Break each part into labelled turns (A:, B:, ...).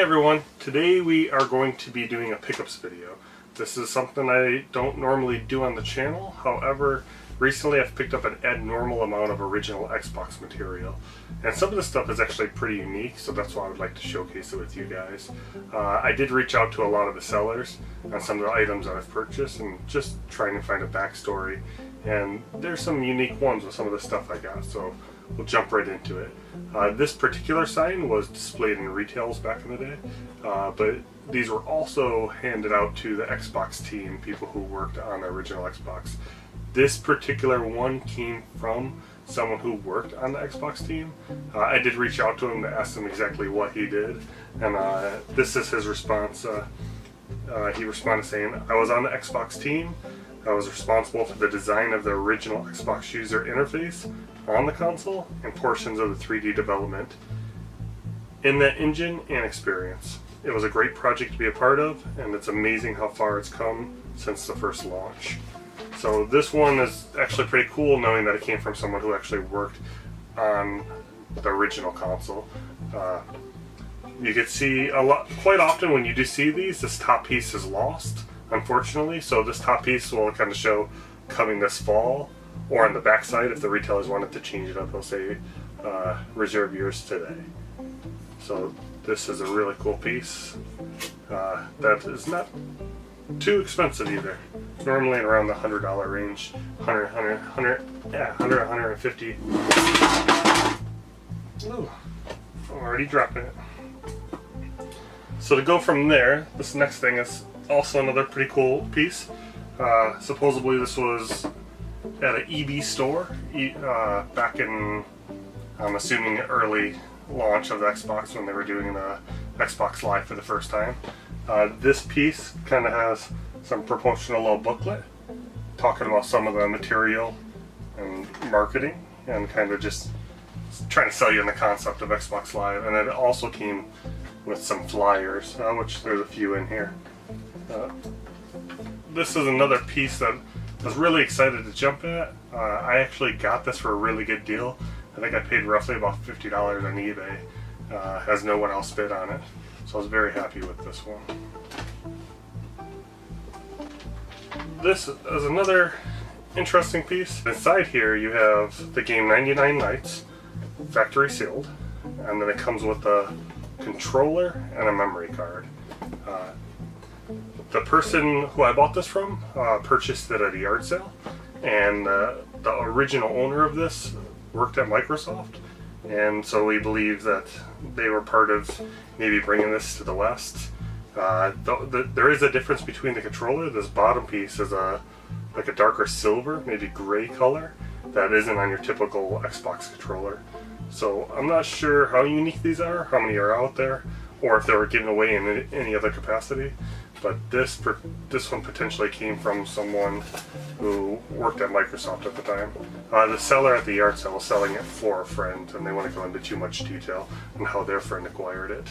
A: everyone, today we are going to be doing a pickups video. This is something I don't normally do on the channel, however recently I've picked up an abnormal amount of original Xbox material. And some of this stuff is actually pretty unique, so that's why I would like to showcase it with you guys. I did reach out to a lot of the sellers on some of the items that I've purchased and just trying to find a backstory. And there's some unique ones with some of the stuff I got, so we'll jump right into it. This particular sign was displayed in retails back in the day, but these were also handed out to the Xbox team, people who worked on the original Xbox. This particular one came from someone who worked on the Xbox team. I did reach out to him to ask him exactly what he did, and this is his response. He responded saying, "I was on the Xbox team. I was responsible for the design of the original Xbox user interface on the console and portions of the 3D development in that engine and experience. It was a great project to be a part of, and it's amazing how far it's come since the first launch." So this one is actually pretty cool, knowing that it came from someone who actually worked on the original console. You can see quite often when you do see these, this top piece is lost, unfortunately. So this top piece will kind of show coming this fall, or on the back side, if the retailers wanted to change it up, they'll say reserve yours today. So this is a really cool piece that is not too expensive either. Normally around the $100 range, 150. Ooh, already dropping it. So to go from there, this next thing is also another pretty cool piece. Supposedly this was at an EB store back in, I'm assuming, early launch of the Xbox, when they were doing the Xbox Live for the first time. This piece kind of has some promotional little booklet talking about some of the material and marketing, and kind of just trying to sell you in the concept of Xbox Live. And it also came with some flyers, which there's a few in here. This is another piece that I was really excited to jump at. I actually got this for a really good deal. I think I paid roughly about $50 on eBay, as no one else bid on it. So I was very happy with this one. This is another interesting piece. Inside here you have the game 99 Nights, factory sealed, and then it comes with a controller and a memory card. The person who I bought this from purchased it at a yard sale, and the original owner of this worked at Microsoft, and so we believe that they were part of maybe bringing this to the West. There is a difference between the controller. This bottom piece is like a darker silver, maybe gray color that isn't on your typical Xbox controller. So I'm not sure how unique these are, how many are out there, or if they were given away in any other capacity. But this one potentially came from someone who worked at Microsoft at the time. The seller at the yard sale was selling it for a friend, and they want to go into too much detail on how their friend acquired it.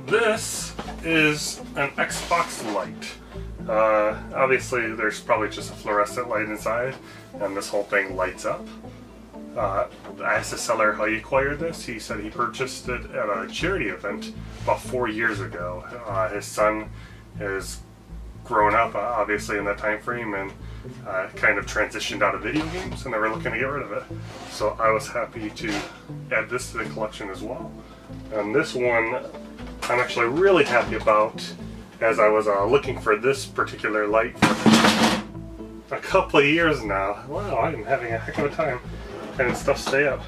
A: This is an Xbox light. Obviously there's probably just a fluorescent light inside, and this whole thing lights up. I asked the seller how he acquired this. He said he purchased it at a charity event about 4 years ago. His son has grown up, obviously, in that time frame, and kind of transitioned out of video games, and they were looking to get rid of it. So I was happy to add this to the collection as well. And this one I'm actually really happy about, as I was looking for this particular light for a couple of years now. Wow, I'm having a heck of a time. And stuff stay up.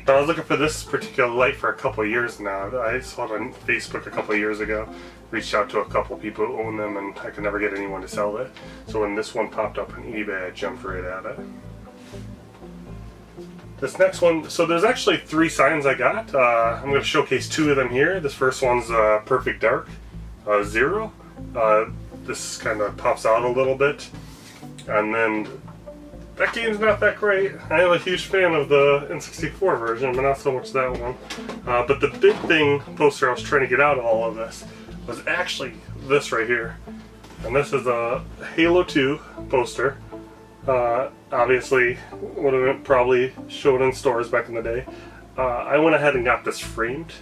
A: But I was looking for this particular light for a couple of years now. I saw it on Facebook a couple of years ago. Reached out to a couple people who own them, and I could never get anyone to sell it. So when this one popped up on eBay, I jumped right at it. This next one, so there's actually 3 signs I got. I'm going to showcase 2 of them here. This first one's Perfect Dark 0. This kind of pops out a little bit. And then that game's not that great. I am a huge fan of the N64 version, but not so much that one. But the big thing poster I was trying to get out of all of this was actually this right here. And this is a Halo 2 poster. Obviously would have probably showed in stores back in the day. I went ahead and got this framed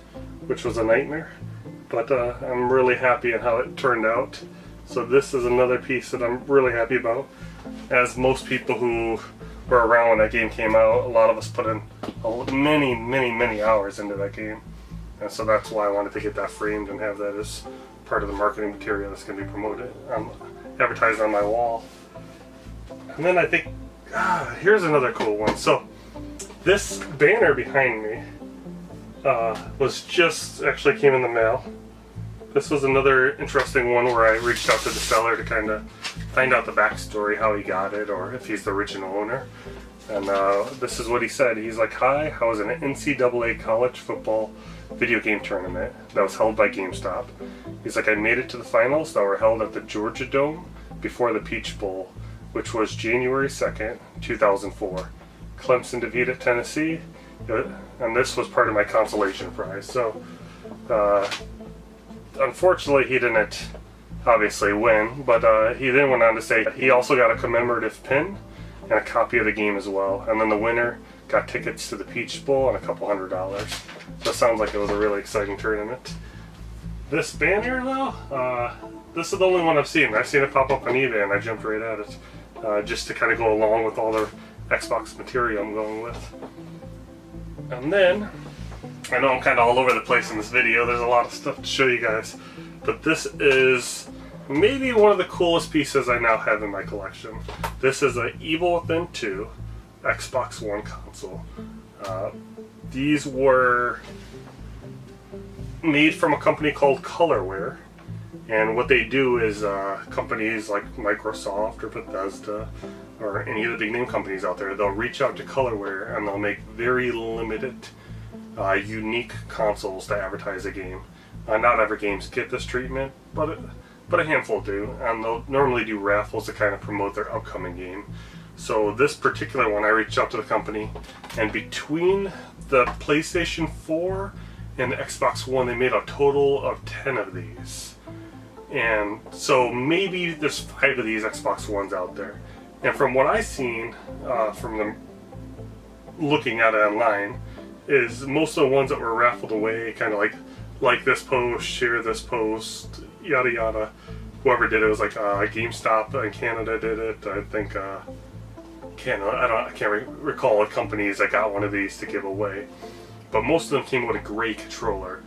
A: which was a nightmare. But I'm really happy on how it turned out. So this is another piece that I'm really happy about. As most people who were around when that game came out, a lot of us put in many hours into that game. And so that's why I wanted to get that framed and have that as part of the marketing material that's going to be promoted, advertised on my wall. And then I think, here's another cool one. So this banner behind me actually came in the mail. This was another interesting one where I reached out to the seller to kind of find out the backstory, how he got it, or if he's the original owner. And this is what he said. He's like, "Hi, I was in an NCAA college football video game tournament that was held by GameStop." He's like, "I made it to the finals that were held at the Georgia Dome before the Peach Bowl, which was January 2nd, 2004. Clemson defeated Tennessee, and this was part of my consolation prize." So, unfortunately, he didn't obviously win, but he then went on to say he also got a commemorative pin and a copy of the game as well. And then the winner got tickets to the Peach Bowl and a couple $100. So it sounds like it was a really exciting tournament. This banner, though, this is the only one I've seen. I've seen it pop up on eBay, and I jumped right at it, just to kind of go along with all the Xbox material I'm going with. And then, I know I'm kind of all over the place in this video. There's a lot of stuff to show you guys, but this is maybe one of the coolest pieces I now have in my collection. This is an Evil Within 2 Xbox One console. These were made from a company called Colorware, and what they do is companies like Microsoft or Bethesda or any of the big name companies out there, they'll reach out to Colorware and they'll make very limited unique consoles to advertise a game. Not every games get this treatment, but a handful do, and they'll normally do raffles to kind of promote their upcoming game. So this particular one, I reached out to the company, and between the PlayStation 4 and the Xbox One, they made a total of 10 of these. And so maybe there's 5 of these Xbox Ones out there. And from what I've seen, from them looking at it online, is most of the ones that were raffled away, kind of like this post, share this post, yada yada. Whoever did it was like GameStop in Canada did it. I think I can't recall companies that got one of these to give away. But most of them came with a gray controller.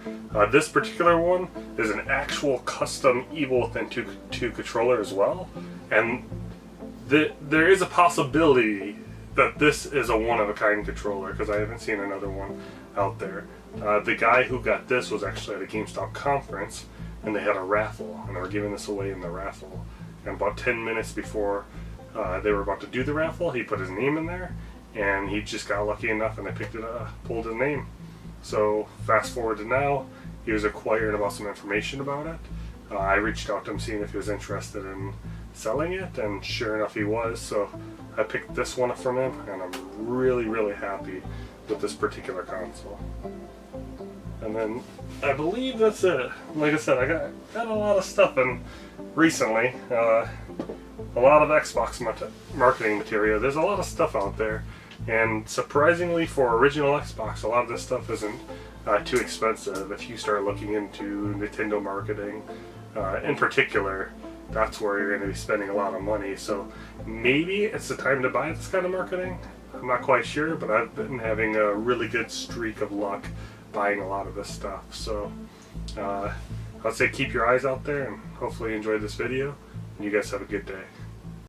A: This particular one is an actual custom Evil Within 2 controller as well, and there is a possibility that this is a one-of-a-kind controller, because I haven't seen another one out there. The guy who got this was actually at a GameStop conference, and they had a raffle, and they were giving this away in the raffle. And about 10 minutes before they were about to do the raffle, he put his name in there, and he just got lucky enough, and they pulled his name. So fast forward to now, he was inquiring about some information about it. I reached out to him seeing if he was interested in selling it, and sure enough he was. So I picked this one up from him, and I'm really happy with this particular console. And then I believe that's it. Like I said, I got a lot of stuff in recently. A lot of Xbox marketing material. There's a lot of stuff out there, and surprisingly for original Xbox, a lot of this stuff isn't too expensive if you start looking into Nintendo marketing. In particular, that's where you're going to be spending a lot of money. So maybe it's the time to buy this kind of marketing. I'm not quite sure, but I've been having a really good streak of luck buying a lot of this stuff. So I'd say keep your eyes out there, and hopefully you enjoyed this video, and you guys have a good day.